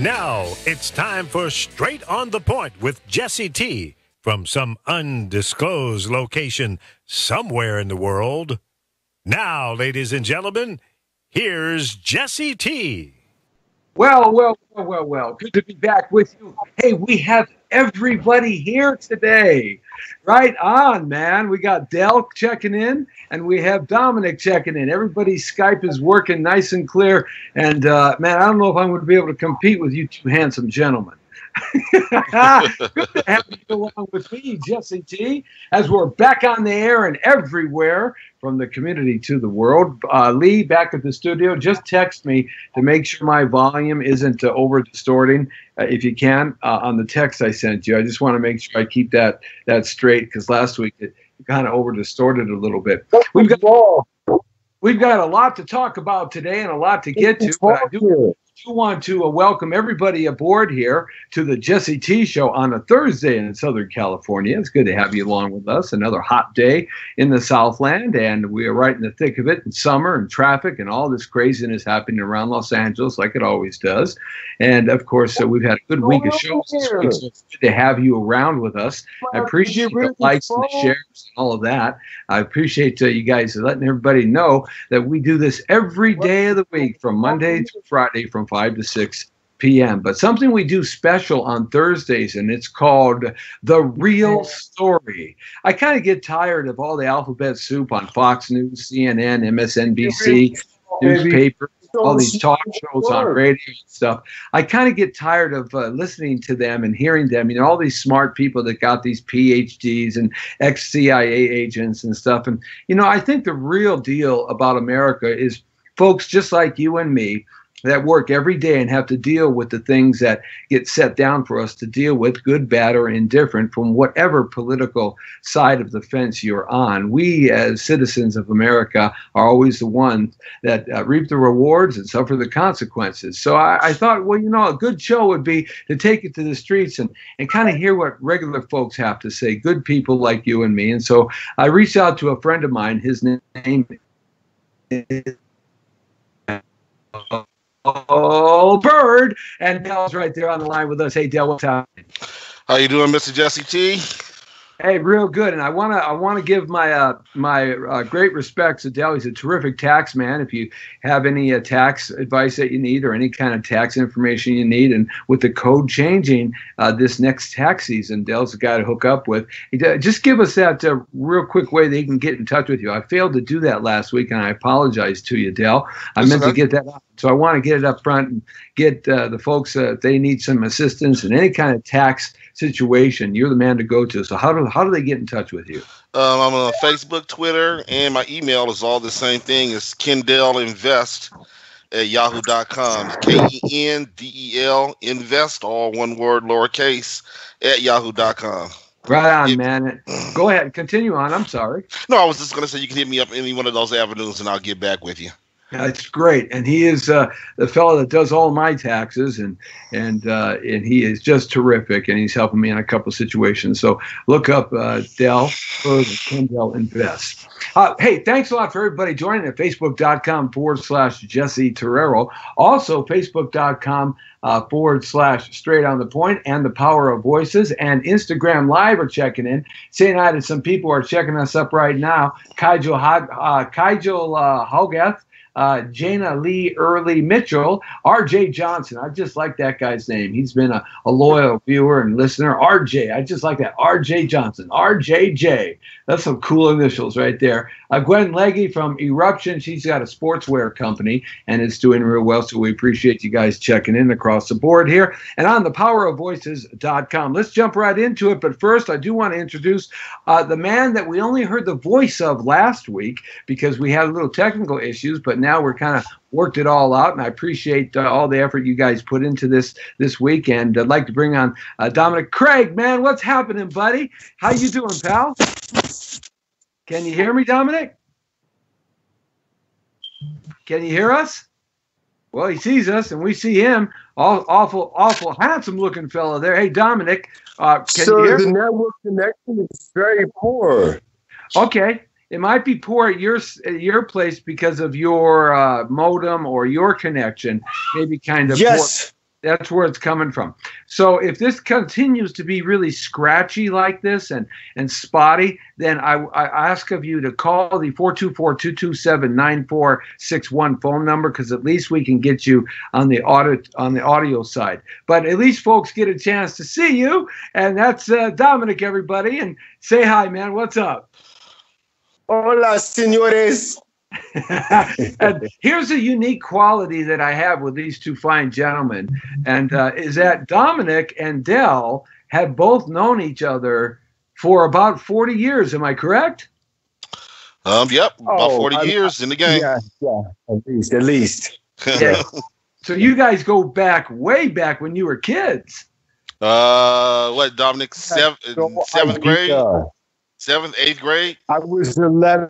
Now it's time for Straight on the Point with Jesse T. from some undisclosed location somewhere in the world. Now, ladies and gentlemen, here's Jesse T. Well. Good to be back with you. Hey, we have everybody here today. Right on, man. We got Del checking in, and we have Dominic checking in. Everybody's Skype is working nice and clear. And, man, I don't know if I'm going to be able to compete with you two handsome gentlemen. Good to have you along with me, Jesse T, as we're back on the air and everywhere from the community to the world. Lee, back at the studio, just text me to make sure my volume isn't over distorting, if you can, on the text I sent you. I just want to make sure I keep that straight, because last week it kind of over distorted a little bit. We've got a lot to talk about today and a lot to get to, but I do want to welcome everybody aboard here to the Jesse T Show on a Thursday in Southern California. It's good to have you along with us. Another hot day in the Southland, and we are right in the thick of it in summer and traffic and all this craziness happening around Los Angeles like it always does. And, of course, we've had a good week of shows this week, so it's good to have you around with us. I appreciate the likes and the shares and all of that. I appreciate you guys letting everybody know that we do this every day of the week from Monday through Friday from 5 to 6 p.m. But something we do special on Thursdays, and it's called The Real Story. I kind of get tired of all the alphabet soup on Fox News, CNN, MSNBC, newspapers, all these talk shows on radio and stuff. I kind of get tired of listening to them and hearing them. You know, all these smart people that got these PhDs and ex-CIA agents and stuff. And, you know, I think the real deal about America is folks just like you and me that work every day and have to deal with the things that get set down for us to deal with, good, bad, or indifferent, from whatever political side of the fence you're on. We, as citizens of America, are always the ones that reap the rewards and suffer the consequences. So I thought, well, you know, a good show would be to take it to the streets and kind of hear what regular folks have to say, good people like you and me. And so I reached out to a friend of mine. His name is Bird, and Dell's right there on the line with us. Hey, Dell, what's happening? How you doing, Mr. Jesse T? Hey, real good. And I wanna give my great respects to Dell. He's a terrific tax man. If you have any tax advice that you need or any kind of tax information you need, and with the code changing this next tax season, Dell's the guy to hook up with. Just give us that real quick way they can get in touch with you. I failed to do that last week, and I apologize to you, Dell. I meant to get that up. So I want to get it up front and get the folks, if they need some assistance in any kind of tax situation, you're the man to go to. So how do they get in touch with you? I'm on Facebook, Twitter, and my email is all the same thing. It's KendelInvest@yahoo.com. KENDEL Invest, all one word, lowercase, @yahoo.com. Right on, man. Go ahead. Continue on. I'm sorry. No, I was just going to say you can hit me up any one of those avenues, and I'll get back with you. That's great, and he is the fellow that does all my taxes, and he is just terrific, and he's helping me in a couple of situations. So look up Del for Kendall Invest. Hey, thanks a lot for everybody joining at Facebook.com/Jesse Torrero. Also, Facebook.com /Straight on the Point and the Power of Voices, and Instagram Live are checking in. Saying hi to some people who are checking us up right now. Kajal Hogath. Jana Lee Early Mitchell, RJ Johnson. I just like that guy's name. He's been a loyal viewer and listener. RJ, I just like that. RJ Johnson. RJJ. That's some cool initials right there. Gwen Leggy from Eruption. She's got a sportswear company, and it's doing real well, so we appreciate you guys checking in across the board here. And on thepowerofvoices.com. Let's jump right into it, but first I do want to introduce the man that we only heard the voice of last week because we had a little technical issues, but now we're kind of worked it all out, and I appreciate all the effort you guys put into this week. And I'd like to bring on Dominic. Craig, man, what's happening, buddy? How you doing, pal? Can you hear me, Dominic? Can you hear us? Well, he sees us, and we see him. Awful, handsome-looking fellow there. Hey, Dominic, can you hear? The network connection is very poor. Okay. It might be poor at your place because of your modem or your connection. Maybe kind of yes. That's where it's coming from. So if this continues to be really scratchy like this and spotty, then I ask of you to call the 424-227-9461 phone number, because at least we can get you on the audio side. But at least folks get a chance to see you, and that's Dominic, everybody. And say hi, man. What's up? Hola, señores. And here's a unique quality that I have with these two fine gentlemen, and is that Dominic and Del have both known each other for about 40 years. Am I correct? Yep, about 40 years in the game. Yeah, at least. Yeah. So you guys go back, way back when you were kids. What, Dominic, seventh grade? Seventh, eighth grade? I was 11.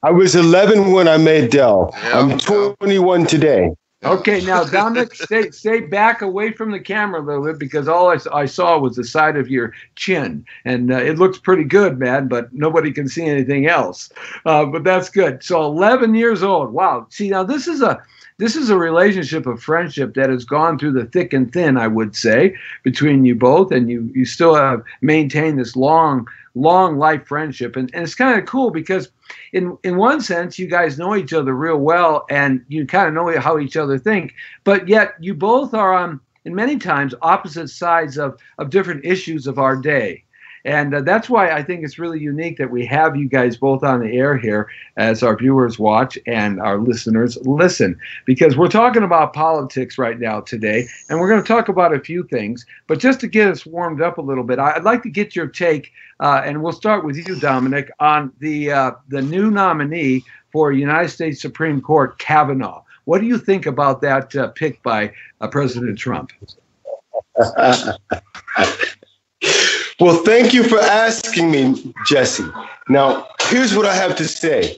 I was 11 when I met Del. Yeah, I'm 21 today. Okay, now Dominic, stay back away from the camera a little bit, because all I saw was the side of your chin, and it looks pretty good, man. But nobody can see anything else. But that's good. So 11 years old. Wow. See, now this is a relationship of friendship that has gone through the thick and thin, I would say, between you both, and you still have maintained this long life friendship, and it's kind of cool because in one sense you guys know each other real well, and you kind of know how each other think, but yet you both are on, in many times, opposite sides of different issues of our day. And that's why I think it's really unique that we have you guys both on the air here as our viewers watch and our listeners listen, because we're talking about politics right now today, and we're going to talk about a few things. But just to get us warmed up a little bit, I'd like to get your take, and we'll start with you, Dominic, on the new nominee for United States Supreme Court, Kavanaugh. What do you think about that pick by President Trump? Well, thank you for asking me, Jesse. Now, here's what I have to say.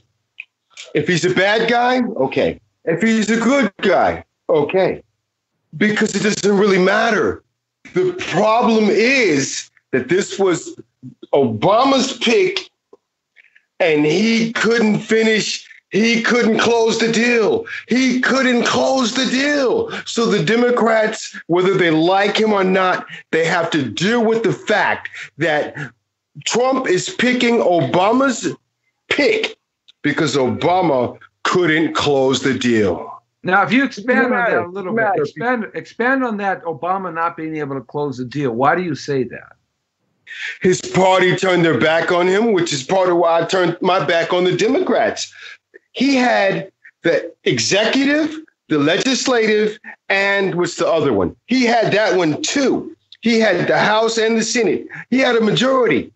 If he's a bad guy, okay. If he's a good guy, okay. Because it doesn't really matter. The problem is that this was Obama's pick, and he couldn't finish. He couldn't close the deal. So the Democrats, whether they like him or not, they have to deal with the fact that Trump is picking Obama's pick because Obama couldn't close the deal. Now, if you expand on that a little bit, expand on that Obama not being able to close the deal. Why do you say that? His party turned their back on him, which is part of why I turned my back on the Democrats. He had the executive, the legislative, and what's the other one? He had that one too. He had the House and the Senate. He had a majority.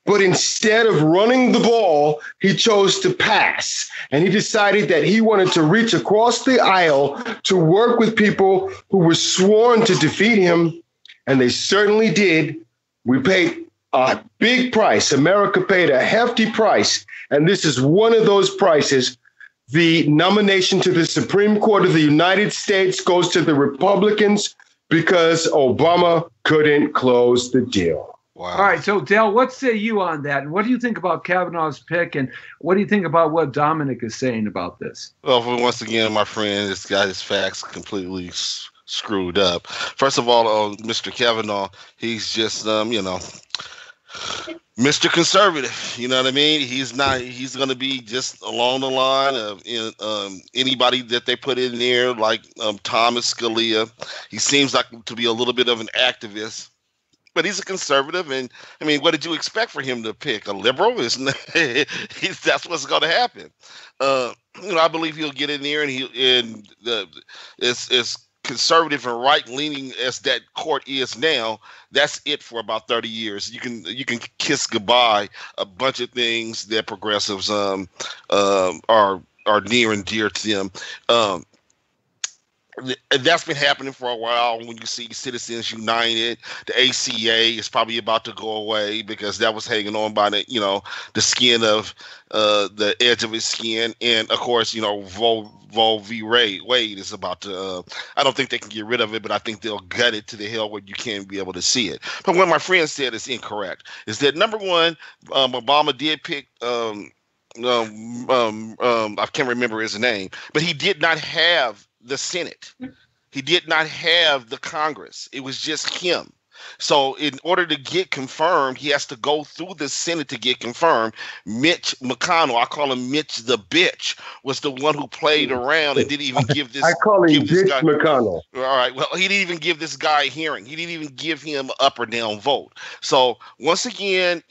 But instead of running the ball, he chose to pass. And he decided that he wanted to reach across the aisle to work with people who were sworn to defeat him. And they certainly did. We paid a big price. America paid a hefty price. And this is one of those prices. The nomination to the Supreme Court of the United States goes to the Republicans because Obama couldn't close the deal. Wow. All right. So, Del, what say you on that? And what do you think about Kavanaugh's pick? And what do you think about what Dominic is saying about this? Well, once again, my friend has got his facts completely screwed up. First of all, Mr. Kavanaugh, he's just, Mr. Conservative, you know what I mean? He's going to be just along the line of anybody that they put in there, like Thomas Scalia. He seems like to be a little bit of an activist, but he's a conservative. And I mean, what did you expect for him to pick? A liberal? That's what's going to happen. I believe he'll get in there, and it's conservative and right-leaning as that court is now. That's it for about 30 years. You can kiss goodbye a bunch of things that progressives are near and dear to them. That's been happening for a while. When you see Citizens United, the ACA is probably about to go away because that was hanging on by the skin of the edge of his skin. And of course, Roe v. Wade is about to. I don't think they can get rid of it, but I think they'll gut it to the hell where you can't be able to see it. But what my friend said is incorrect. Is that number one? Obama did pick. I can't remember his name, but he did not have the Senate. He did not have the Congress. It was just him. So in order to get confirmed, he has to go through the Senate to get confirmed. Mitch McConnell, I call him Mitch the bitch, was the one who played around and didn't even give this. I call him Mitch guy, McConnell. All right. Well, he didn't even give this guy a hearing. He didn't even give him an up or down vote. So once again,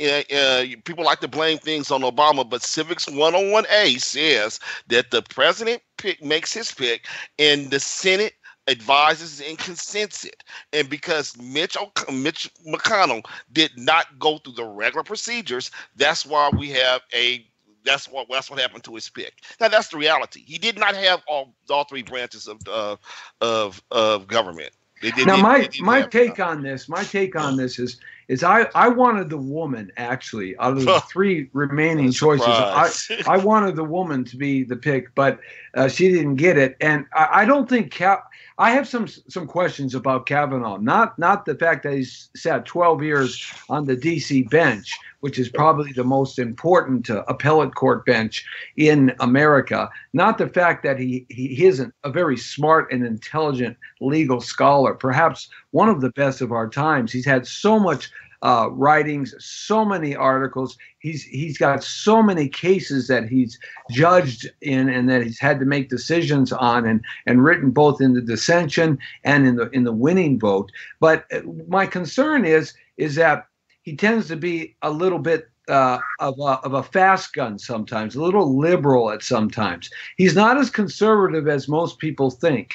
people like to blame things on Obama, but Civics 101A says that the president makes his pick and the Senate advises and consents it. And because Mitch McConnell did not go through the regular procedures, that's why we have that's what happened to his pick. Now that's the reality. He did not have all three branches of government. Now my take on this is I wanted the woman, actually, out of the three remaining choices. I wanted the woman to be the pick, but she didn't get it. And I don't think I have some questions about Kavanaugh. Not the fact that he's sat 12 years on the D.C. bench, which is probably the most important appellate court bench in America. Not the fact that he isn't a very smart and intelligent legal scholar, perhaps one of the best of our times. He's had so much writings, so many articles. He's got so many cases that he's judged in and that he's had to make decisions on and written both in the dissension and in the winning vote. But my concern is that he tends to be a little bit of a fast gun sometimes, a little liberal at sometimes. He's not as conservative as most people think.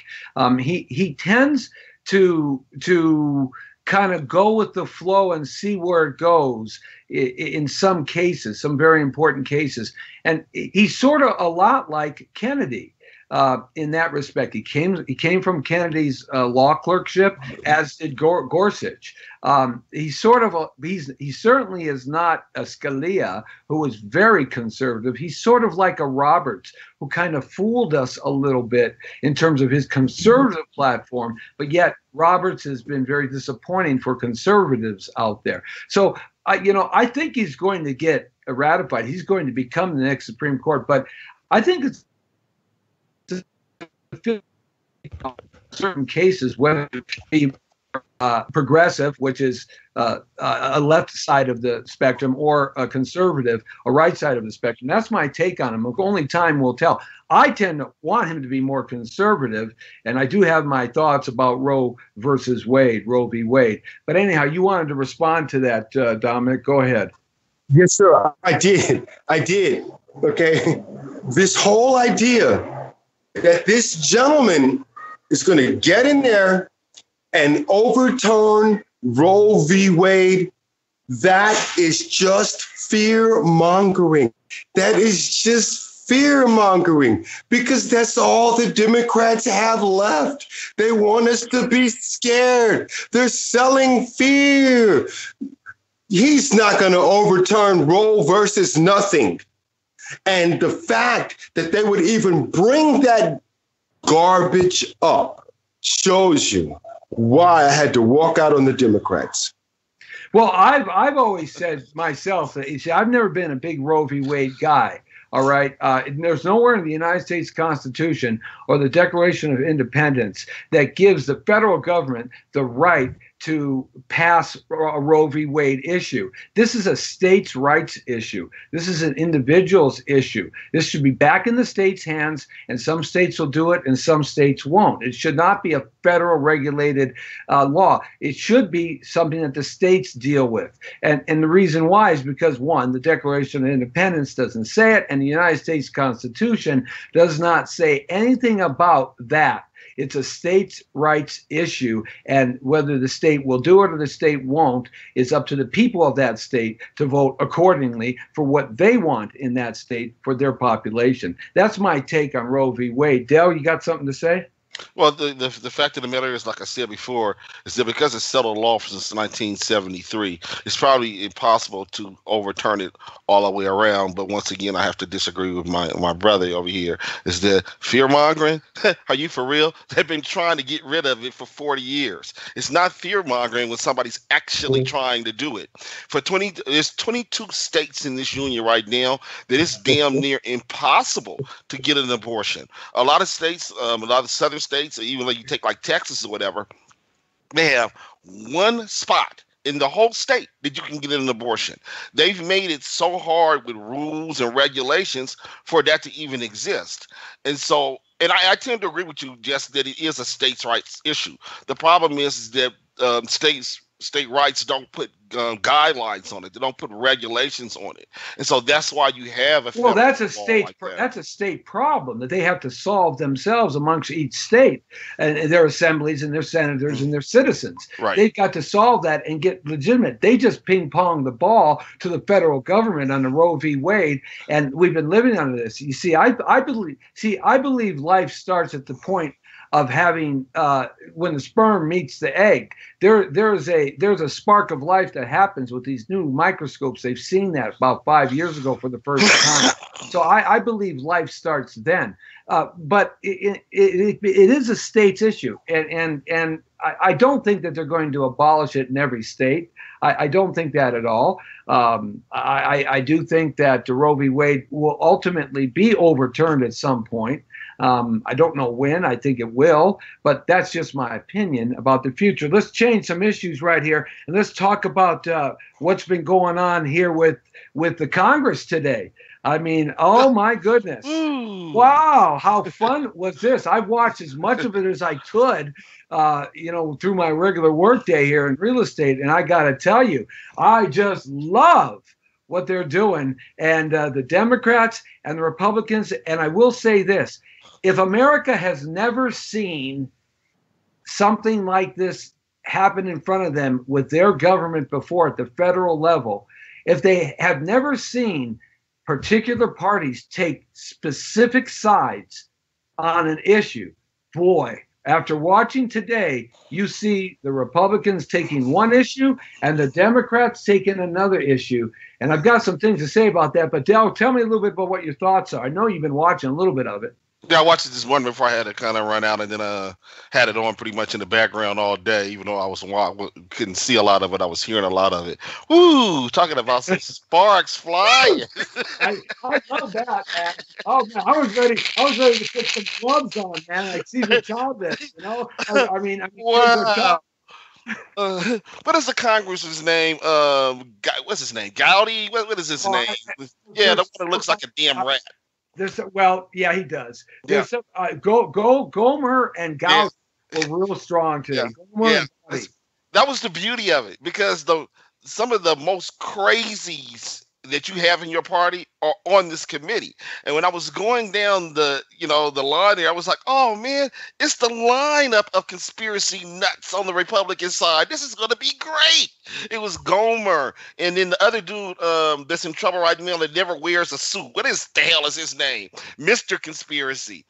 He tends to kind of go with the flow and see where it goes in some cases, some very important cases. And he's sort of a lot like Kennedy in that respect. He came from Kennedy's law clerkship, as did Gorsuch. He certainly is not a Scalia, who was very conservative. He's sort of like a Roberts, who kind of fooled us a little bit in terms of his conservative platform, but yet Roberts has been very disappointing for conservatives out there. So, I think he's going to get ratified. He's going to become the next Supreme Court, but I think it's certain cases, whether it be progressive, which is a left side of the spectrum, or a conservative, a right side of the spectrum. That's my take on him. Only time will tell. I tend to want him to be more conservative, and I do have my thoughts about Roe versus Wade, Roe v. Wade. But anyhow, you wanted to respond to that, Dominic. Go ahead. Yes, sir. I did. Okay. This whole idea that this gentleman is going to get in there and overturn Roe v. Wade, that is just fear-mongering. That is just fear-mongering, because that's all the Democrats have left. They want us to be scared. They're selling fear. He's not going to overturn Roe versus nothing. And the fact that they would even bring that garbage up shows you why I had to walk out on the Democrats. Well, I've always said myself that I've never been a big Roe v. Wade guy. All right. There's nowhere in the United States Constitution or the Declaration of Independence that gives the federal government the right to pass a Roe v. Wade issue. This is a states' rights issue. This is an individual's issue. This should be back in the states' hands, and some states will do it and some states won't. It should not be a federal regulated law. It should be something that the states deal with. And the reason why is because, one, the Declaration of Independence doesn't say it, and the United States Constitution does not say anything about that. It's a states' rights issue, and whether the state will do it or the state won't is up to the people of that state to vote accordingly for what they want in that state for their population. That's my take on Roe v. Wade. Dale, you got something to say? Well, the fact of the matter is, like I said before, is that because it's settled law since 1973, it's probably impossible to overturn it all the way around. But once again, I have to disagree with my brother over here. Is that fear-mongering? Are you for real? They've been trying to get rid of it for 40 years. It's not fear-mongering when somebody's actually trying to do it. There's 22 states in this union right now that it's damn near impossible to get an abortion. A lot of states, a lot of southern states, states, or even like you take like Texas or whatever, they have one spot in the whole state that you can get an abortion. They've made it so hard with rules and regulations for that to even exist. And so, and I tend to agree with you, Jess, that it is a states' rights issue. The problem is that state rights don't put guidelines on it. They don't put regulations on it, and so that's why you have a that's a state problem that they have to solve themselves amongst each state and their assemblies and their senators and their citizens. Right. They've got to solve that and get legitimate. They just ping pong the ball to the federal government on the Roe v. Wade, and we've been living under this. You see, I believe life starts at the point of having when the sperm meets the egg. There's a spark of life that happens with these new microscopes. They've seen that about 5 years ago for the first time. So I believe life starts then. But it is a state's issue, and I don't think that they're going to abolish it in every state. I don't think that at all. I do think that the Roe v. Wade will ultimately be overturned at some point. I don't know when. I think it will, but that's just my opinion about the future. Let's change some issues right here, and let's talk about what's been going on here with the Congress today. I mean, oh my goodness. Wow, how fun was this? I've watched as much of it as I could, through my regular workday here in real estate, and I got to tell you, I just love what they're doing, and the Democrats and the Republicans. And I will say this: if America has never seen something like this happen in front of them with their government before at the federal level, if they have never seen particular parties take specific sides on an issue, boy, after watching today, you see the Republicans taking one issue and the Democrats taking another issue. And I've got some things to say about that. But Del, tell me a little bit about what your thoughts are. I know you've been watching a little bit of it. Yeah, I watched it this morning before I had to kind of run out, and then had it on pretty much in the background all day, even though I couldn't see a lot of it. I was hearing a lot of it. Woo! Talking about some sparks flying. I love that, man. Oh man, I was ready to put some gloves on, man. Like Caesar Chavez, you know. I mean, wow. What is the congressman's name? What's his name? Gowdy? What is his name? Yeah, the one that looks like a damn rat. Yeah, he does. There's Gomer and Gauss were real strong today. Yeah. That was the beauty of it, because some of the most crazies that you have in your party are on this committee. And when I was going down the line there, I was like, oh man, it's the lineup of conspiracy nuts on the Republican side. This is going to be great. It was Gomer, and then the other dude that's in trouble right now that never wears a suit. What the hell is his name? Mr. Conspiracy.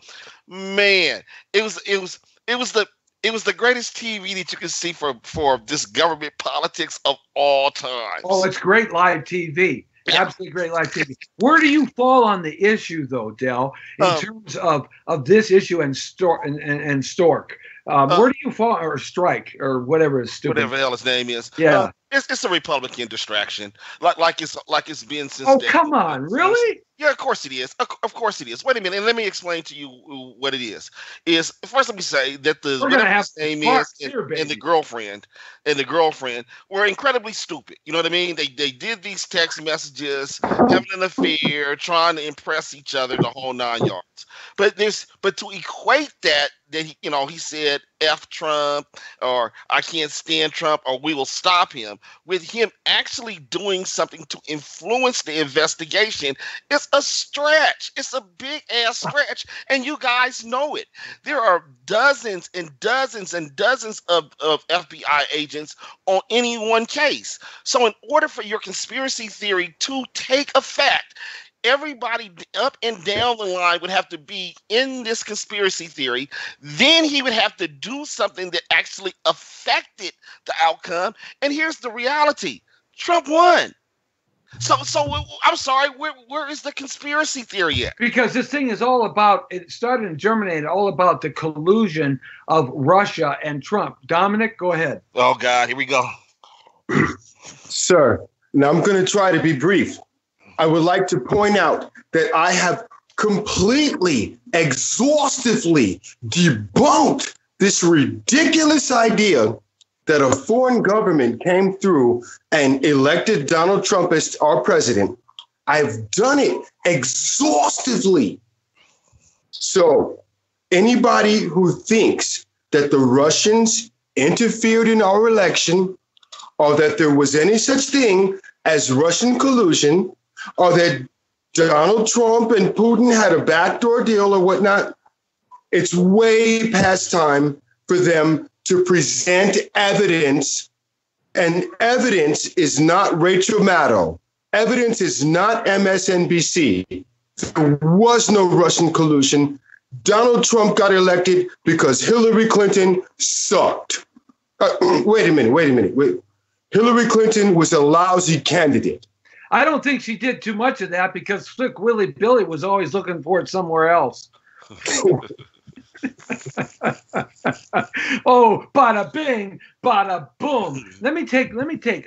Man, it was the greatest TV that you can see for this government politics of all time. Oh, it's great live TV. Absolutely great live TV. Where do you fall on the issue, though, Del, in terms of this issue and Stork? Where do you fall, or Strike, or whatever is stupid? Whatever the hell his name is. Yeah, it's a Republican distraction, like it's been since. Oh, come on, really? Yeah, of course it is. Of course it is. Wait a minute, and let me explain to you what it is. First, let me say that the name is and the girlfriend were incredibly stupid. You know what I mean? They did these text messages, having an affair, trying to impress each other, the whole 9 yards. But to equate that he said F Trump, or I can't stand Trump, or we will stop him, with him actually doing something to influence the investigation, it's a stretch. It's a big ass stretch, and you guys know it. There are dozens and dozens and dozens of FBI agents on any one case. So in order for your conspiracy theory to take effect, everybody up and down the line would have to be in this conspiracy theory. Then he would have to do something that actually affected the outcome. And here's the reality: Trump won. So I'm sorry, where is the conspiracy theory at? Because this thing is all about, it started in Germany, and all about the collusion of Russia and Trump. Dominic, go ahead. Oh God, here we go. Sir, now I'm going to try to be brief. I would like to point out that I have completely, exhaustively debunked this ridiculous idea that a foreign government came through and elected Donald Trump as our president. I've done it exhaustively. So anybody who thinks that the Russians interfered in our election, or that there was any such thing as Russian collusion, or that Donald Trump and Putin had a backdoor deal or whatnot, it's way past time for them to present evidence. And evidence is not Rachel Maddow. Evidence is not MSNBC. There was no Russian collusion. Donald Trump got elected because Hillary Clinton sucked. Wait a minute. Hillary Clinton was a lousy candidate. I don't think she did too much of that because Slick Willie Billy was always looking for it somewhere else. Oh, bada bing, bada boom. Let me take.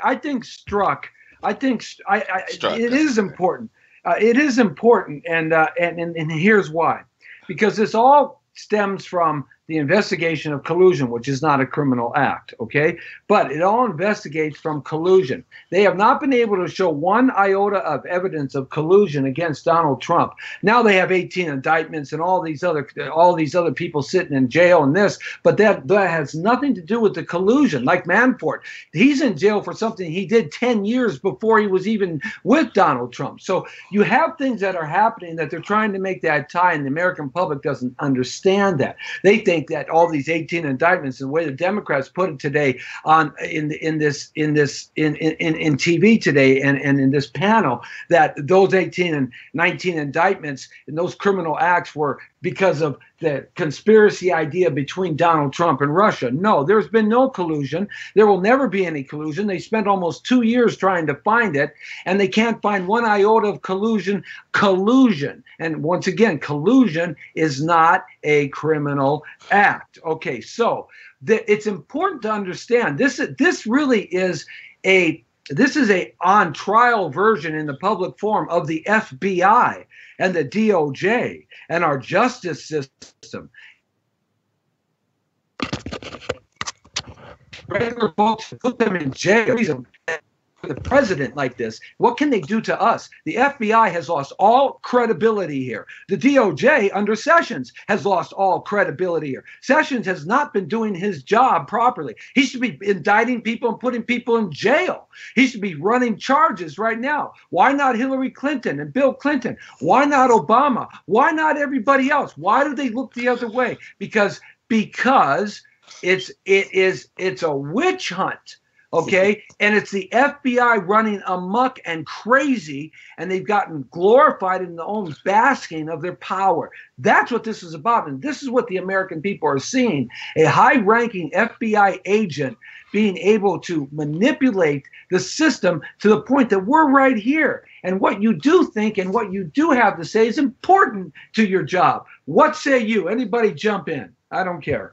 I think Struck. It is important. It is important, and here's why. Because this all stems from the investigation of collusion, which is not a criminal act, okay? But it all investigates from collusion. They have not been able to show one iota of evidence of collusion against Donald Trump. Now they have 18 indictments and all these other people sitting in jail and this, but that has nothing to do with the collusion. Like Manafort, he's in jail for something he did 10 years before he was even with Donald Trump. So you have things that are happening that they're trying to make that tie, and the American public doesn't understand that. They think that all these 18 indictments, and the way the Democrats put it today on in TV today and in this panel, that those 18 and 19 indictments and those criminal acts were because of the conspiracy idea between Donald Trump and Russia. No, there's been no collusion. There will never be any collusion. They spent almost 2 years trying to find it, and they can't find one iota of collusion. And once again, collusion is not a criminal act. Okay, so it's important to understand this really is a on trial version in the public forum of the FBI and the DOJ and our justice system. Regular folks put them in jail. The president like this, what can they do to us? The FBI has lost all credibility here. The DOJ under Sessions has lost all credibility here. Sessions has not been doing his job properly. He should be indicting people and putting people in jail. He should be running charges right now. Why not Hillary Clinton and Bill Clinton? Why not Obama? Why not everybody else? Why do they look the other way? Because it's a witch hunt. Okay, and it's the FBI running amok and crazy, and they've gotten glorified in their own basking of their power. That's what this is about, and this is what the American people are seeing: a high-ranking FBI agent being able to manipulate the system to the point that we're right here. And what you do think and what you do have to say is important to your job. What say you? Anybody jump in? I don't care.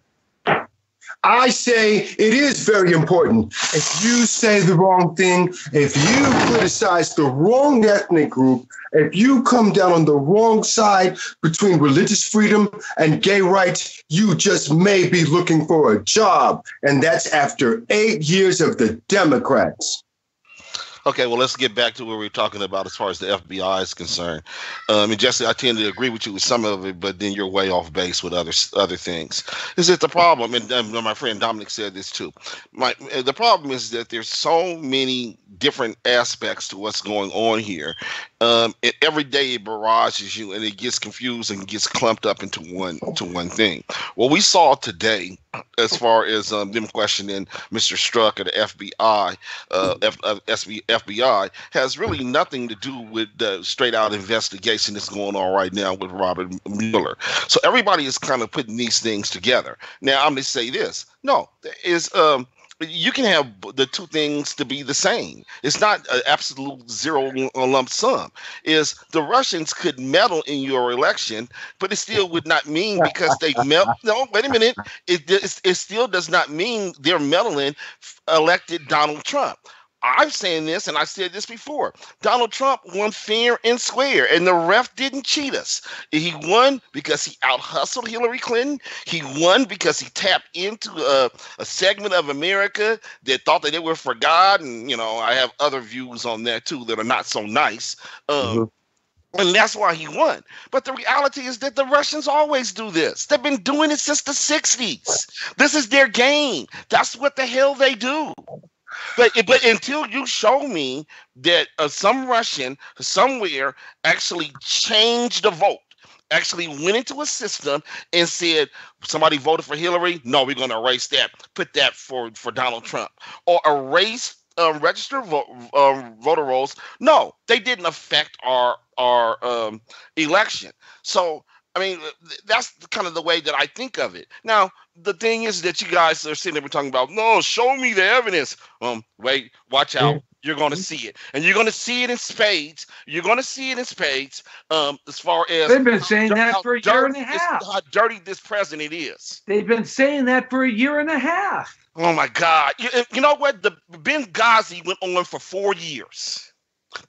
I say it is very important. If you say the wrong thing, if you criticize the wrong ethnic group, if you come down on the wrong side between religious freedom and gay rights, you just may be looking for a job. And that's after 8 years of the Democrats. Okay, well, let's get back to what we were talking about as far as the FBI is concerned. And Jesse, I tend to agree with you with some of it, but then you're way off base with other things. Is that the problem? And my friend Dominic said this too. The problem is that there's so many different aspects to what's going on here. And every day it barrages you, and it gets confused and gets clumped up into one thing. What we saw today, as far as them questioning Mr. Strzok of the FBI, has really nothing to do with the straight-out investigation that's going on right now with Robert Mueller. So everybody is kind of putting these things together. Now, I'm going to say this. No, you can have the two things to be the same. It's not an absolute zero lump sum. Is the Russians could meddle in your election, but it still would not mean because they no, wait a minute. It still does not mean they're meddling elected Donald Trump. I'm saying this, and I said this before. Donald Trump won fair and square, and the ref didn't cheat us. He won because he out-hustled Hillary Clinton. He won because he tapped into a segment of America that thought that they were forgotten. I have other views on that, too, that are not so nice. And that's why he won. But the reality is that the Russians always do this. They've been doing it since the 60s. This is their game. That's what the hell they do. But until you show me that some Russian somewhere actually changed the vote, actually went into a system and said, somebody voted for Hillary, no, we're going to erase that, put that for Donald Trump, or erase registered voter rolls. No, they didn't affect our election. So, I mean, that's kind of the way that I think of it. Now, the thing is that you guys are sitting there talking about, no, show me the evidence. Wait, watch out. You're going to see it. And you're going to see it in spades. You're going to see it in spades as far as... They've been saying that for a year and a half. How dirty this president is. They've been saying that for a year and a half. Oh, my God. You know what? The Benghazi went on for 4 years.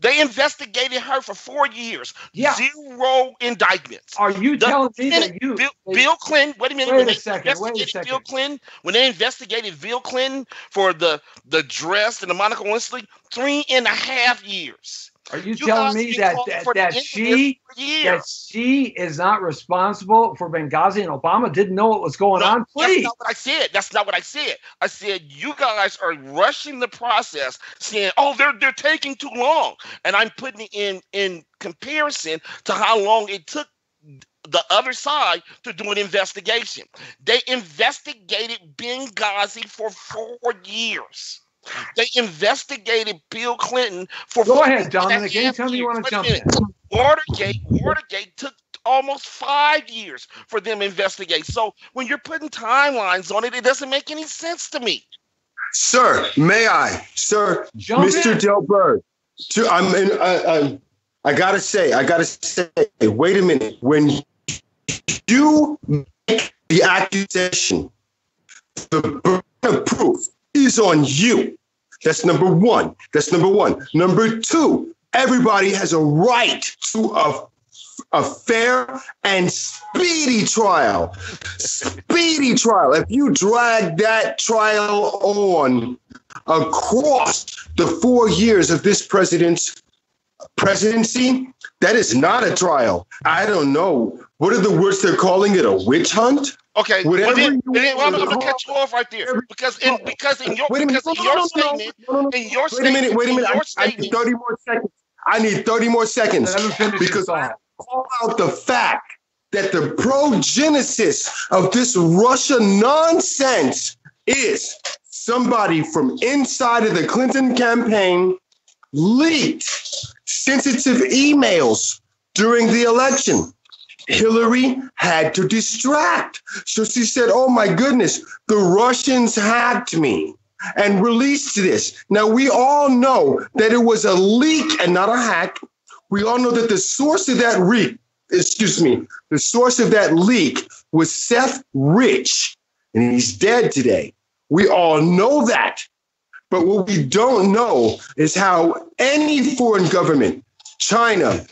They investigated her for 4 years. Yeah. 0 indictments. Are you telling me that Bill Clinton, wait a minute. Wait a second. Bill Clinton, when they investigated Bill Clinton for the dress and the Monica Lewinsky, 3.5 years. Are you telling me that she is not responsible for Benghazi and Obama didn't know what was going on? Please. That's not what I said. That's not what I said. I said you guys are rushing the process, saying, "Oh, they're taking too long," and I'm putting it in comparison to how long it took the other side to do an investigation. They investigated Benghazi for 4 years. They investigated Bill Clinton for... Go ahead, Dominic. Anytime you want to jump in. Watergate took almost 5 years for them to investigate. So when you're putting timelines on it, it doesn't make any sense to me. Sir, may I? Sir, Mr. Delbert, I gotta say, wait a minute. When you make the accusation, the burden of proof is on you. That's number one. Number two, everybody has a right to a fair and speedy trial. Speedy trial. If you drag that trial on across the 4 years of this presidency, that is not a trial. I don't know. What are the words they're calling it? A witch hunt? Okay, I'm going to cut you off right there because in your statement, I need 30 more seconds because I call out the fact that the progenesis of this Russia nonsense is somebody from inside of the Clinton campaign leaked sensitive emails during the election. Hillary had to distract. So she said, oh my goodness, the Russians hacked me and released this. Now, we all know that it was a leak and not a hack. We all know that the source of that leak was Seth Rich, and he's dead today. We all know that. But what we don't know is how any foreign government, China,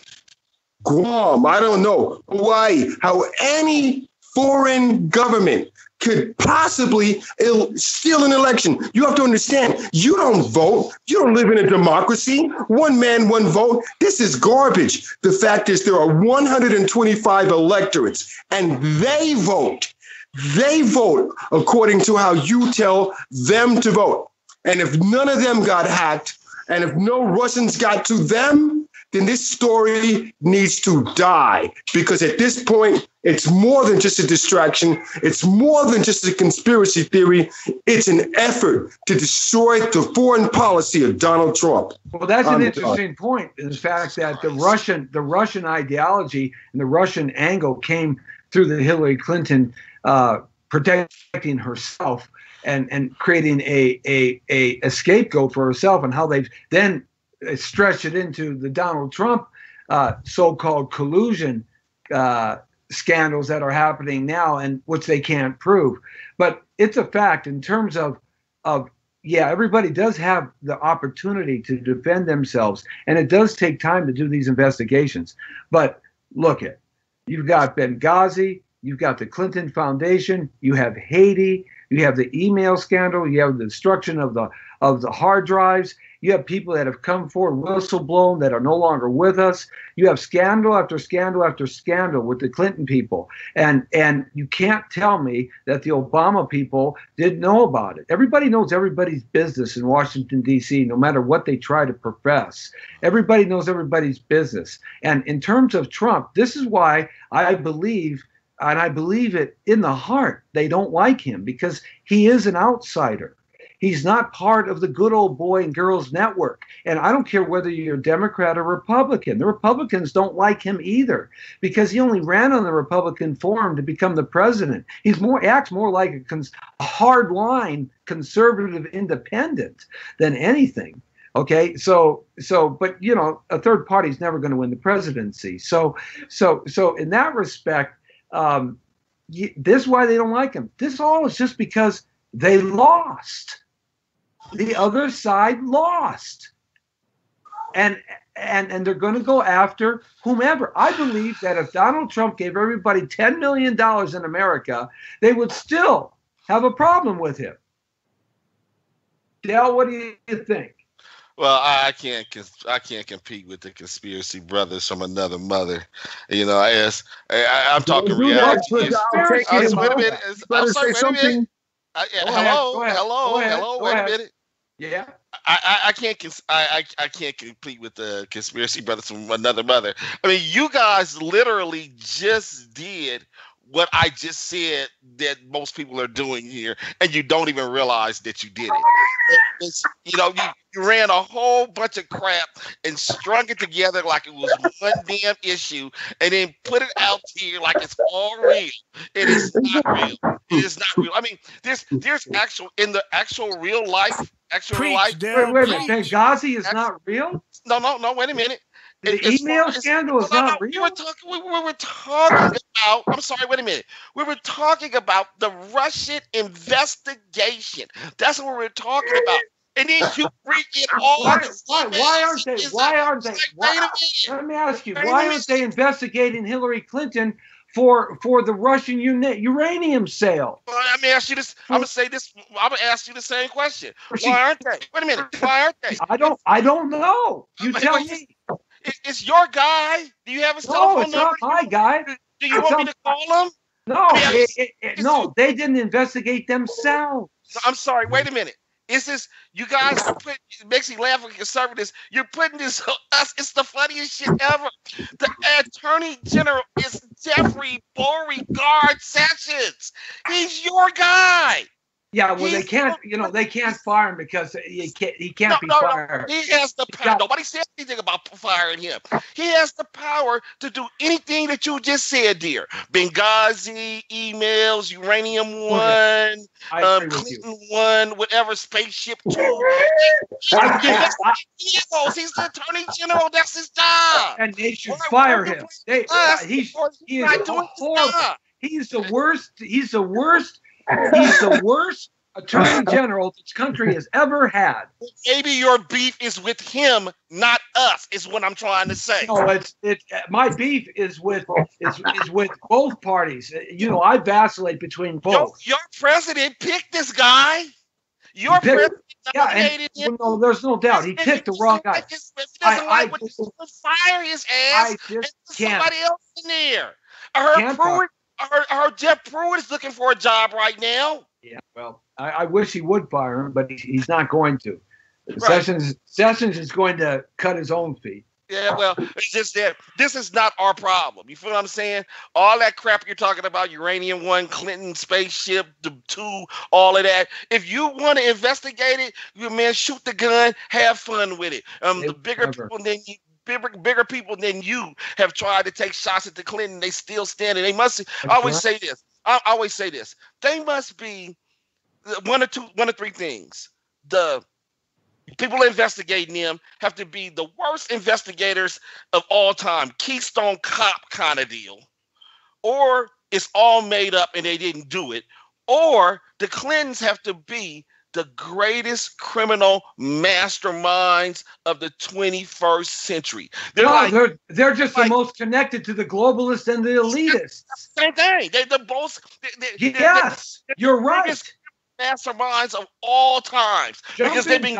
Guam, I don't know, Hawaii, how any foreign government could possibly steal an election. You have to understand, you don't vote. You don't live in a democracy. One man, one vote. This is garbage. The fact is there are 125 electorates, and they vote. They vote according to how you tell them to vote. And if none of them got hacked, and if no Russians got to them, then this story needs to die. Because at this point, it's more than just a distraction. It's more than just a conspiracy theory. It's an effort to destroy the foreign policy of Donald Trump. Well, that's an interesting point. In fact, that the Russian ideology and the Russian angle came through the Hillary Clinton protecting herself and creating a scapegoat for herself, and how they've then stretched it into the Donald Trump so-called collusion scandals that are happening now, and which they can't prove. But it's a fact in terms of yeah, everybody does have the opportunity to defend themselves, and it does take time to do these investigations. But look at, you've got Benghazi, you've got the Clinton Foundation, you have Haiti, you have the email scandal, you have the destruction of the hard drives, you have people that have come forward, whistleblown, that are no longer with us. You have scandal after scandal after scandal with the Clinton people. And you can't tell me that the Obama people didn't know about it. Everybody knows everybody's business in Washington, D.C., no matter what they try to profess. Everybody knows everybody's business. And in terms of Trump, this is why I believe, and I believe it in the heart, they don't like him, because he is an outsider. He's not part of the good old boy and girls network. And I don't care whether you're Democrat or Republican. The Republicans don't like him either, because he only ran on the Republican forum to become the president. He's acts more like a hardline conservative independent than anything. Okay, so, but you know, a third party is never going to win the presidency. So in that respect, this is why they don't like him. This all is just because they lost. The other side lost, and they're going to go after whomever. I believe that if Donald Trump gave everybody $10 million in America, they would still have a problem with him. Dale, what do you think? Well, I can't compete with the conspiracy brothers from another mother. You know, I'm talking reality. Wait a minute. Hello. Wait a minute. Yeah. I can't compete with the conspiracy brothers from another mother. I mean, you guys literally just did what I just said that most people are doing here, and you don't even realize that you did it. You ran a whole bunch of crap and strung it together like it was one damn issue, and then put it out here like it's all real. It is not real. It is not real. I mean, there's actual in the actual real life. Preach, Wait a minute. Benghazi is not real? No. Wait a minute. The email scandal is not real? We were talking about, I'm sorry, wait a minute. We were talking about the Russian investigation. That's what we were talking about. And then you bring it all. Why aren't they? Let me ask you. Why aren't they investigating Hillary Clinton for the Russian uranium sale? Well, I'm gonna ask you this. I'm gonna ask you the same question. Why aren't they? Wait a minute. Why aren't they? I don't know. You tell me. It's your guy. Do you have his telephone number? No, it's not my guy. Do you want me to call him? No, no, they didn't investigate themselves. I'm sorry. Wait a minute. It's this, you guys are putting, it makes me laugh when conservatives, you're putting this on us. It's the funniest shit ever. The Attorney General is Jeffrey Beauregard Sessions. He's your guy. Yeah, well, they can't fire him because he can't be fired. He has the power. Nobody said anything about firing him. He has the power to do anything that you just said, dear. Benghazi, emails, Uranium One, Clinton One, whatever, Spaceship Two. He's the Attorney General. That's his job. And they should fire him. He's horrible. He's the worst. He's the worst Attorney General this country has ever had. Maybe your beef is with him, not us, is what I'm trying to say. No, my beef is with both parties. You know, I vacillate between both. Your president picked this guy. Your president nominated him. No, there's no doubt. He picked the wrong guy. Fire his ass and put somebody else in there. I heard Jeff Pruitt is looking for a job right now. Yeah, well, I wish he would fire him, but he's not going to. Right. Sessions is going to cut his own feet. Yeah, well, it's just that this is not our problem. You feel what I'm saying? All that crap you're talking about, Uranium One, Clinton, Spaceship, the Two, all of that. If you want to investigate it, you man, shoot the gun, have fun with it. The bigger people than you have tried to take shots at the Clinton. They still standing. They must. I always say this. They must be one or three things. The people investigating them have to be the worst investigators of all time, Keystone Cop kind of deal, or it's all made up and they didn't do it, or the Clintons have to be the greatest criminal masterminds of the 21st century. They're just the most connected to the globalists and the elitists. Same thing. They're the most. Yes, you're right. Masterminds of all times, because they've been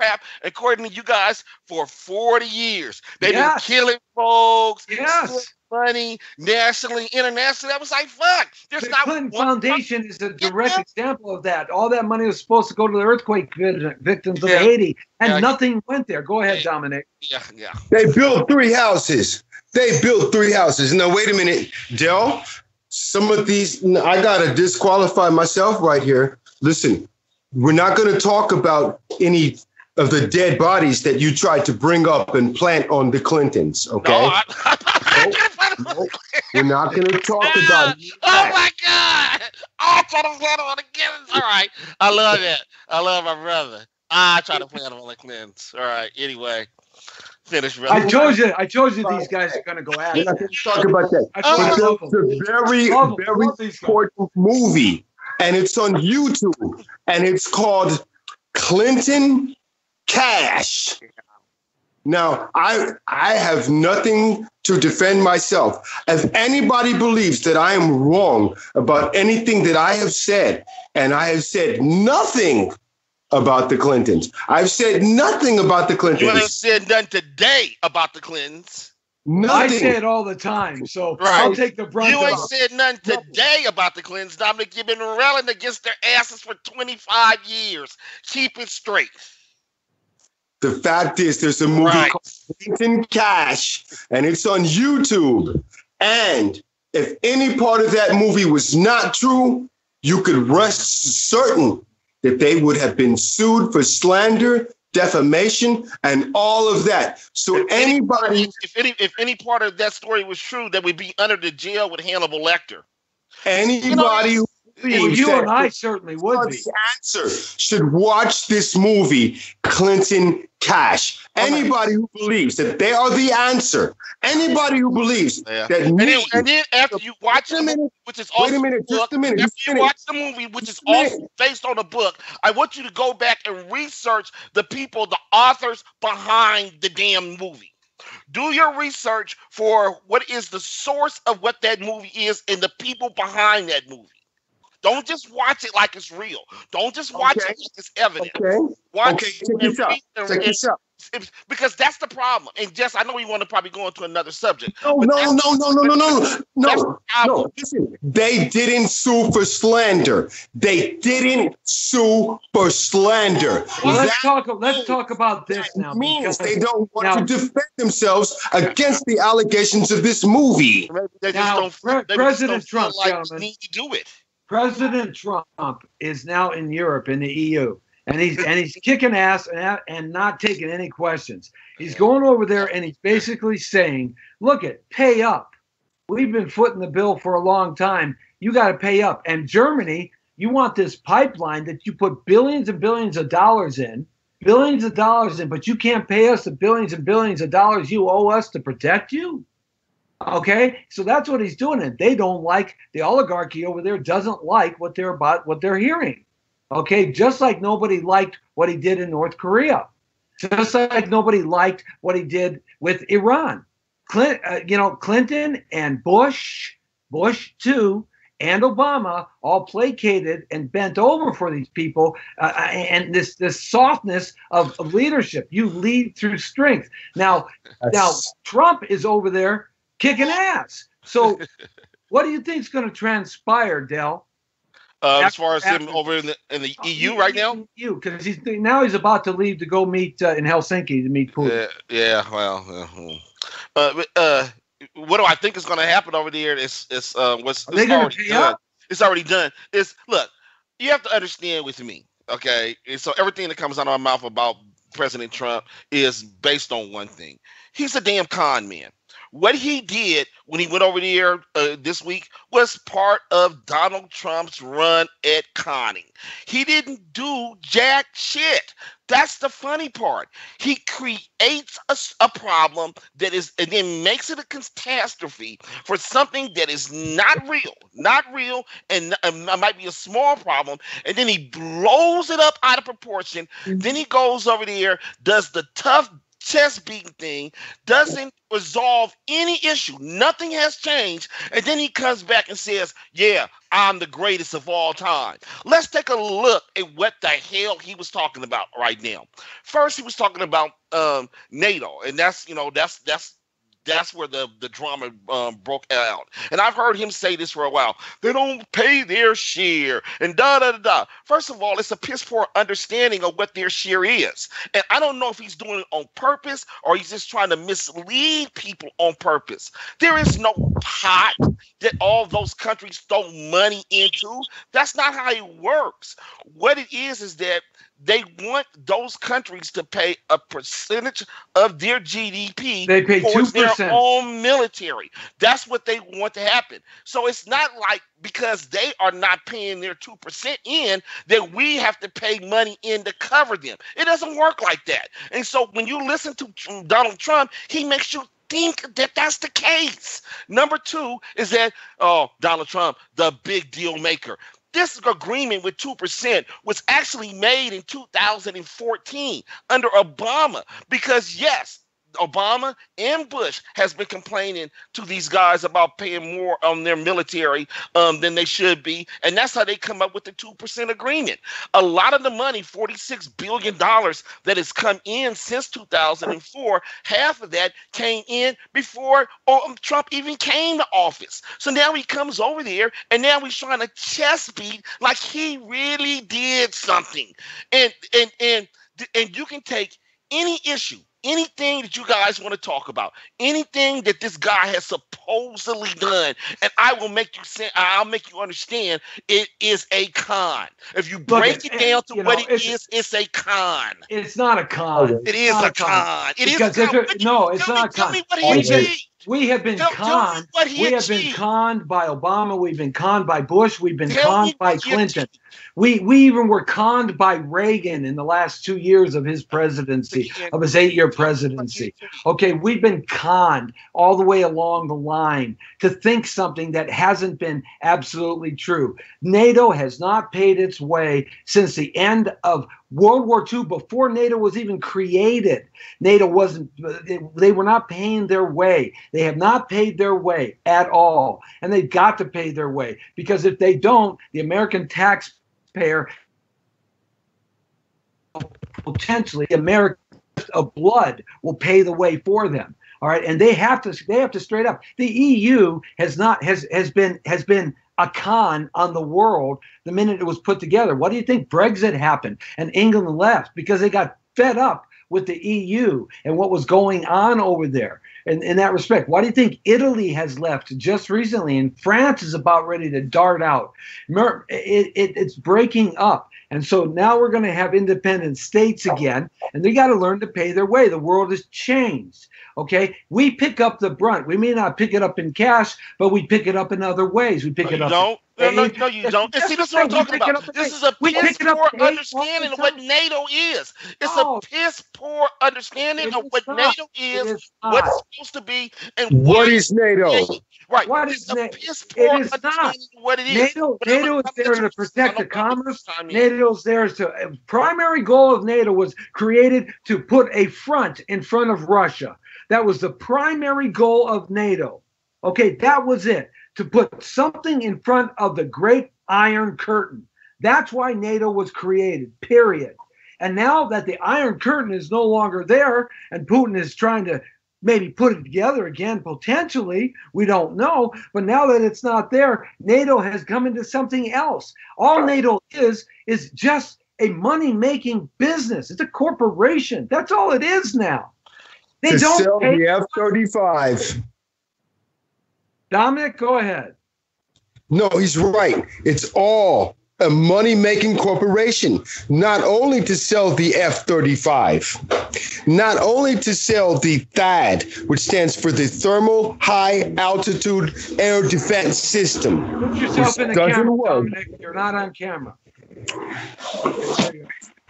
crap, according to you guys, for 40 years. They've been killing folks, stealing money, nationally, internationally. I was like, fuck. There's not Clinton Foundation is a direct example of that. All that money was supposed to go to the earthquake victims of Haiti, and nothing went there. Go ahead, Dominic. Yeah. They built 3 houses. Now, wait a minute, Del. Some of these, I got to disqualify myself right here. Listen, we're not going to talk about any of the dead bodies that you tried to bring up and plant on the Clintons, okay? No, we're not going to talk about it. Oh, my God. I try to plant on the Clintons. All right. I love that. I love my brother. I try to plant on the Clintons. All right. Anyway. Finish, brother. I told you these guys are going to go at it. We're not going to talk about that. It's a very important movie, and it's on YouTube, and it's called Clinton Cash. Now, I have nothing to defend myself. If anybody believes that I am wrong about anything that I have said, and I have said nothing about the Clintons. I've said nothing about the Clintons. You haven't said nothing today about the Clintons. Nothing. I say it all the time, so I'll take the brunt. You ain't said nothing today about the Clintons, Dominic. You've been railing against their asses for 25 years. Keep it straight. The fact is, there's a movie called Clinton Cash, and it's on YouTube. And if any part of that movie was not true, you could rest certain that they would have been sued for slander, defamation, and all of that. So if any part of that story was true, that would be under the jail with Hannibal Lecter. Anybody who believes you and I certainly would be. The answer should watch this movie, Clinton Cash. Anybody who believes that they are the answer, anybody who believes that, and then after you watch the movie, which is also after you watch the movie, which is also based on a book, I want you to go back and research the people, the authors behind the damn movie. Do your research for what is the source of what that movie is and the people behind that movie. Don't just watch it like it's real. Don't just watch it like it's evident. Watch it because that's the problem. And Jess, I know you want to probably go into another subject. No. Listen, they didn't sue for slander. Well, let's talk about this now. Means they don't want to defend themselves against the allegations of this movie. President Trump, need to do it. President Trump is now in Europe, in the EU, and he's kicking ass and not taking any questions. He's going over there and he's basically saying, look pay up. We've been footing the bill for a long time. You got to pay up. And Germany, you want this pipeline that you put billions and billions of dollars in, but you can't pay us the billions and billions of dollars you owe us to protect you. Okay, so that's what he's doing, and they don't like, the oligarchy over there doesn't like what they're hearing. Okay, just like nobody liked what he did in North Korea, just like nobody liked what he did with Iran. Clinton and Bush too, and Obama all placated and bent over for these people, and this softness of leadership. You lead through strength. Now Trump is over there kicking ass. So what do you think is going to transpire, Del? As far as him over in the EU right now? EU, because he's about to leave to go meet in Helsinki to meet Putin. What do I think is going to happen over there? It's already done. It's already done. Look, you have to understand with me, okay? And so everything that comes out of my mouth about President Trump is based on one thing. He's a damn con man. What he did when he went over there this week was part of Donald Trump's run at conning. He didn't do jack shit. That's the funny part. He creates a problem that is, and then makes it a catastrophe for something that is not real, and might be a small problem, and then he blows it up out of proportion. Then he goes over there, does the tough chest beating thing, doesn't resolve any issue. Nothing has changed. And then he comes back and says, yeah, I'm the greatest of all time. Let's take a look at what the hell he was talking about right now. First, he was talking about NATO, and that's where the drama broke out. And I've heard him say this for a while. They don't pay their share and da-da-da-da. First of all, it's a piss poor understanding of what their share is. And I don't know if he's doing it on purpose or he's just trying to mislead people on purpose. There is no pot that all those countries throw money into. That's not how it works. What it is that they want those countries to pay a percentage of their GDP. They pay towards 2%. Their own military. That's what they want to happen. So it's not like because they are not paying their 2% in that we have to pay money in to cover them. It doesn't work like that. And so when you listen to Donald Trump, he makes you think that that's the case. Number two is that, Donald Trump, the big deal maker. This agreement with 2% was actually made in 2014 under Obama because, yes, Obama and Bush has been complaining to these guys about paying more on their military than they should be. And that's how they come up with the 2% agreement. A lot of the money, $46 billion that has come in since 2004, half of that came in before Trump even came to office. So now he comes over there and now he's trying to chest beat like he really did something. And you can take any issue, anything that you guys want to talk about, anything that this guy has supposedly done, and I'll make you understand it is a con. If you break it down to what it is, it's a con. It's not a con. It is a con. It is a con. No, it's not a con. Tell me what he achieved. We have been conned. We have been conned by Obama. We've been conned by Bush. We've been conned by Clinton. We even were conned by Reagan in the last 2 years of his presidency, of his 8-year presidency. Okay, we've been conned all the way along the line to think something that hasn't been absolutely true. NATO has not paid its way since the end of World War II, before NATO was even created. NATO wasn't, they were not paying their way. They have not paid their way at all. And they've got to pay their way, because if they don't, the American taxpayer, potentially American of blood, will pay the way for them. All right, and they have to straight up. The EU has been a con on the world the minute it was put together. What do you think? Brexit happened and England left because they got fed up with the EU and what was going on over there. In that respect, why do you think Italy has left just recently and France is about ready to dart out? It's breaking up. And so now we're going to have independent states again, and they got to learn to pay their way. The world has changed. Okay, we pick up the brunt. We may not pick it up in cash, but we pick it up in other ways. We pick it up. No, you don't. And see, this is what I'm talking about. This is a piss poor understanding of what NATO is. It's a piss poor understanding of what NATO is, what it's supposed to be, and what is NATO? Right. What is NATO? It is not what it is. NATO is there to protect the commerce. NATO's there to. Primary goal of NATO was created to put a front in front of Russia. That was the primary goal of NATO. Okay, that was it. To put something in front of the Great Iron Curtain. That's why NATO was created, period. And now that the Iron Curtain is no longer there and Putin is trying to maybe put it together again, potentially, we don't know. But now that it's not there, NATO has come into something else. All NATO is just a money-making business. It's a corporation. That's all it is now. They don't sell the F-35. Dominic, go ahead. No, he's right. It's all a money-making corporation, not only to sell the F-35, not only to sell the THAAD, which stands for the Thermal High Altitude Air Defense System. Put yourself in the camera, Dominic. You're not on camera.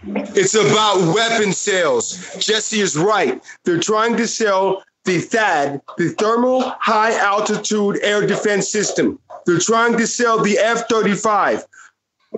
It's about weapon sales. Jesse is right. They're trying to sell the THAAD, the Thermal High Altitude Air Defense System. They're trying to sell the F-35.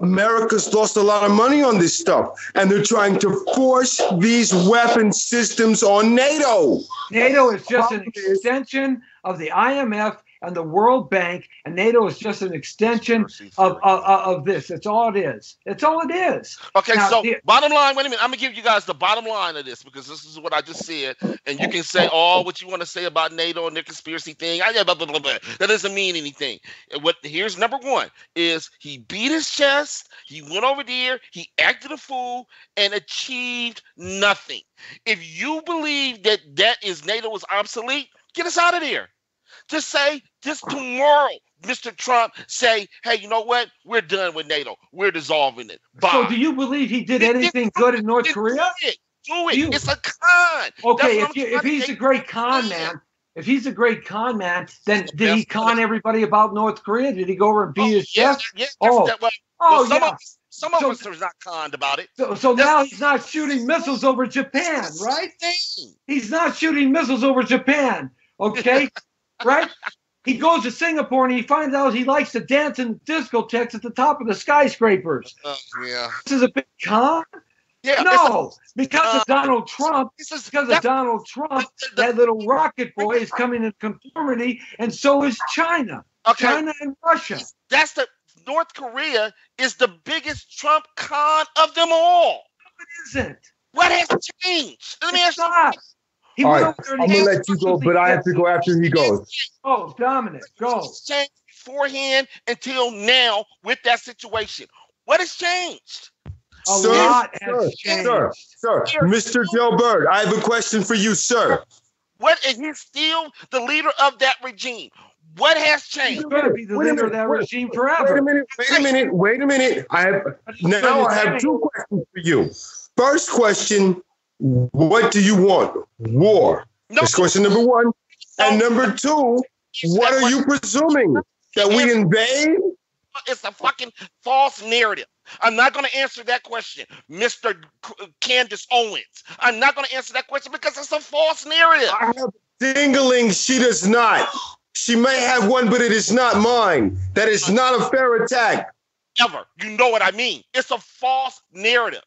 America's lost a lot of money on this stuff, and they're trying to force these weapon systems on NATO. NATO is just an extension of the IMF and the World Bank, and NATO is just an extension of this. That's all it is. It's all it is. Okay, now, so bottom line, wait a minute. I'm going to give you guys the bottom line of this, because this is what I just said, and you can say all what you want to say about NATO and their conspiracy thing. Blah, blah, blah, blah. That doesn't mean anything. Here's number one, is he beat his chest, he went over there, he acted a fool, and achieved nothing. If you believe that NATO is obsolete, get us out of there. Just say, just tomorrow, Mr. Trump say, hey, you know what? We're done with NATO. We're dissolving it. Bye. So do you believe he did anything good in North Korea? Do it. It's a con. Okay, if he's a great con man, then did he con everybody about North Korea? Did he go over and beat his chest? Yes. Some of us are not conned about it. So now he's not shooting missiles over Japan, right? He's not shooting missiles over Japan, okay? Right? He goes to Singapore and he finds out he likes to dance in discotheques at the top of the skyscrapers. Yeah. This is a big con? Yeah. No, because of Donald Trump. That little rocket boy is coming in conformity, and so is China. Okay. China and Russia. North Korea is the biggest Trump con of them all. No, it isn't. What has changed? Let me ask you. All right, I'm going to let you go, but I have to go after he goes. Oh, Dominic, go. Changed beforehand until now with that situation. What has changed? A lot has changed. Sir, Mr. Delbert, I have a question for you, sir. What is he still the leader of that regime? What has changed? He's going to be the leader of that regime forever. Wait a minute. I have two questions for you. First question, what do you want? War. That's question number one. And number two, what are you presuming? That we invade? It's a fucking false narrative. I'm not going to answer that question, Mr. Candace Owens. I'm not going to answer that question because it's a false narrative. I have dingling. She does not. She may have one, but it is not mine. That is not a fair attack. Ever. You know what I mean. It's a false narrative.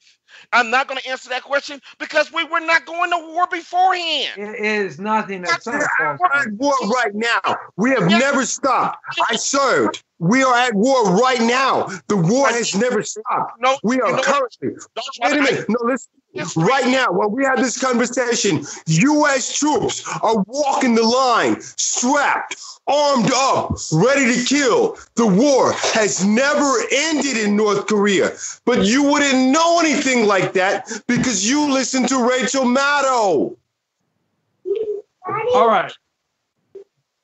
I'm not going to answer that question because we were not going to war beforehand. It is nothing. That's not We're at war right now. We have never stopped. I served. We are at war right now. The war has never stopped. No, we are currently. Wait a minute. No, listen. Right now, while we have this conversation, U.S. troops are walking the line, strapped, armed up, ready to kill. The war has never ended in North Korea, but you wouldn't know anything like that because you listen to Rachel Maddow. All right.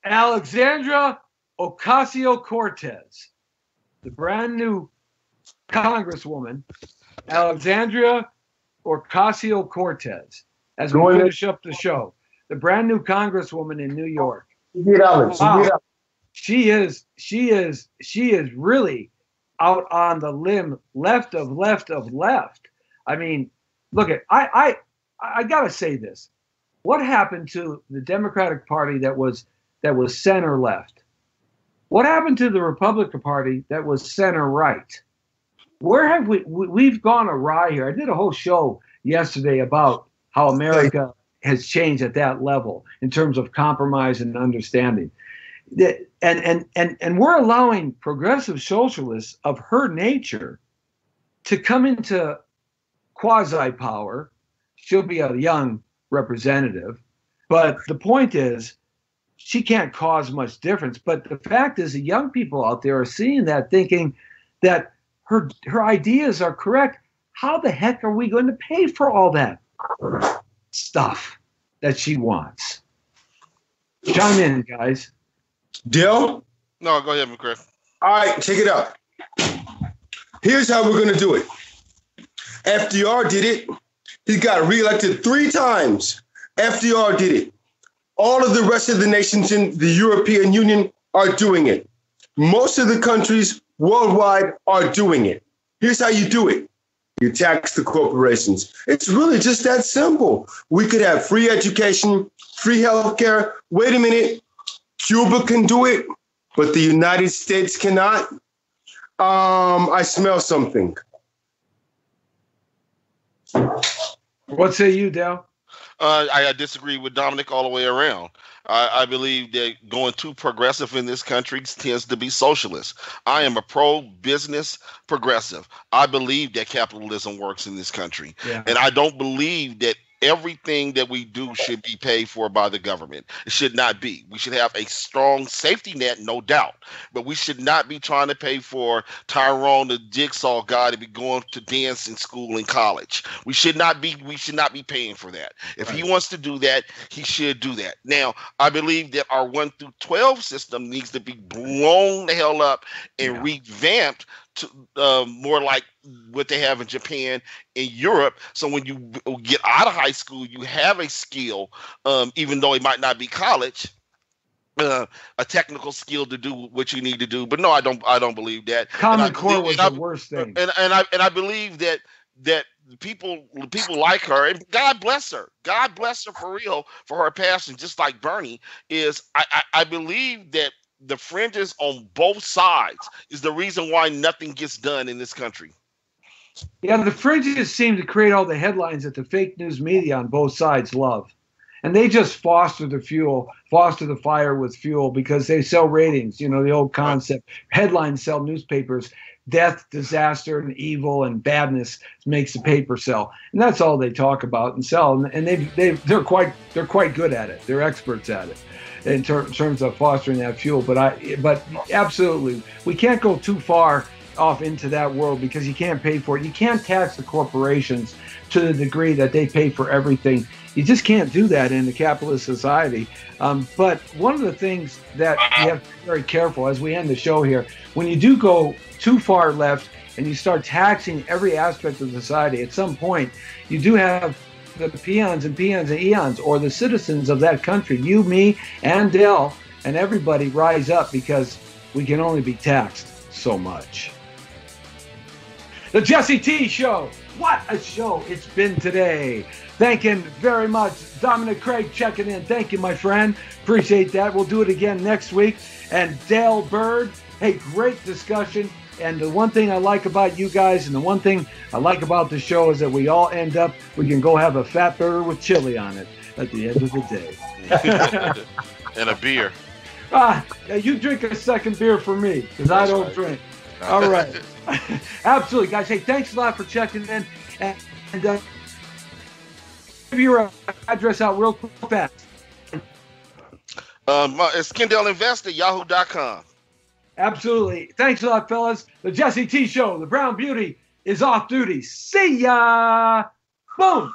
Alexandra Ocasio-Cortez, the brand new Congresswoman, Alexandria Ocasio-Cortez, as we finish up the show, the brand new Congresswoman in New York. Wow. She is really out on the limb, left of left. I mean, look at I gotta say this. What happened to the Democratic Party that was center left? What happened to the Republican Party that was center right? Where have we've gone awry here? I did a whole show yesterday about how America has changed at that level in terms of compromise and understanding. And we're allowing progressive socialists of her nature to come into quasi-power. She'll be a young representative, but the point is she can't cause much difference. But the fact is the young people out there are seeing that, thinking that her ideas are correct. How the heck are we going to pay for all that stuff that she wants? Chime in, guys. Dill? No, go ahead, McCriff. All right, check it out. Here's how we're going to do it. FDR did it. He got reelected 3 times. FDR did it. All of the rest of the nations in the European Union are doing it. Most of the countries worldwide are doing it. Here's how you do it. You tax the corporations. It's really just that simple. We could have free education, free healthcare. Wait a minute. Cuba can do it, but the United States cannot. I smell something. What say you, Dale? I disagree with Dominic all the way around. I believe that going too progressive in this country tends to be socialist. I am a pro-business progressive. I believe that capitalism works in this country. Yeah. And I don't believe that everything that we do should be paid for by the government. It should not be. We should have a strong safety net, no doubt. But we should not be trying to pay for Tyrone, the jigsaw guy, to be going to dance in school and college. We should not be paying for that. If he wants to do that, he should do that. Now, I believe that our 1 through 12 system needs to be blown the hell up and revamped to more like what they have in Japan and Europe. So when you get out of high school, you have a skill, even though it might not be college, a technical skill to do what you need to do. But no, I don't believe that. Common Core was the worst thing. And I believe that people like her, and God bless her. God bless her for real, for her passion, just like Bernie is. I believe that the fringes on both sides is the reason why nothing gets done in this country. Yeah, the fringes seem to create all the headlines that the fake news media on both sides love. And they just foster the fire with fuel because they sell ratings. You know, the old concept. Headlines sell newspapers. Death, disaster, and evil and badness makes the paper sell. And that's all they talk about and sell. And they're quite good at it. They're experts at it in terms of fostering that fuel. But absolutely, we can't go too far off into that world because you can't pay for it. You can't tax the corporations to the degree that they pay for everything. You just can't do that in a capitalist society. But one of the things that you have to be very careful as we end the show here, when you do go too far left and you start taxing every aspect of society, at some point you do have the peons and eons, or the citizens of that country, you, me, and Dell, and everybody rise up because we can only be taxed so much. The Jesse T Show. What a show it's been today. Thanking very much Dominic Craig checking in. Thank you, my friend. Appreciate that. We'll do it again next week. And Dale Bird, hey, great discussion. And the one thing I like about you guys and the one thing I like about the show is that we all end up, we can go have a fat burger with chili on it at the end of the day. And a beer. You drink a second beer for me because I don't drink. All right. Absolutely, guys. Hey, thanks a lot for checking in. And give your address out real fast. It's KendellInvest@yahoo.com. Absolutely. Thanks a lot, fellas. The Jesse T Show, the Brown Beauty, is off duty. See ya. Boom.